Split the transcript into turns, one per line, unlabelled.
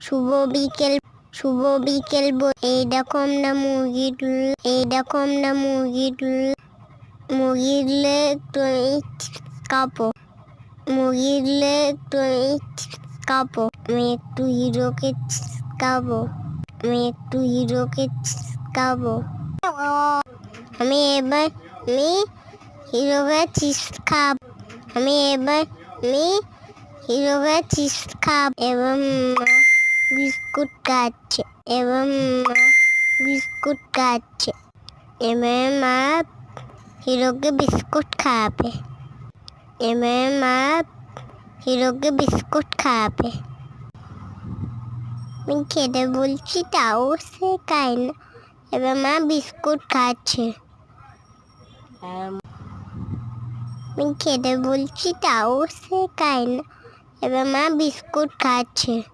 শুভ বিকেল শুভ বিকেল এই দেখো আমরা মুরগির লেগ তুমি কাঁপো আমি একটু হিরোকে খাবো আমি এবার হিরোকে চিপস খাব এবং বিস্কুট খাচ্ছে এবার মা হিরোকে বিস্কুট খাওয়াবে আমি খেতে বলছি তাও সে খায় না এবার মা বিস্কুট খাচ্ছে আমি খেতে বলছি তাও সে খায় না এবার মা বিস্কুট খাচ্ছে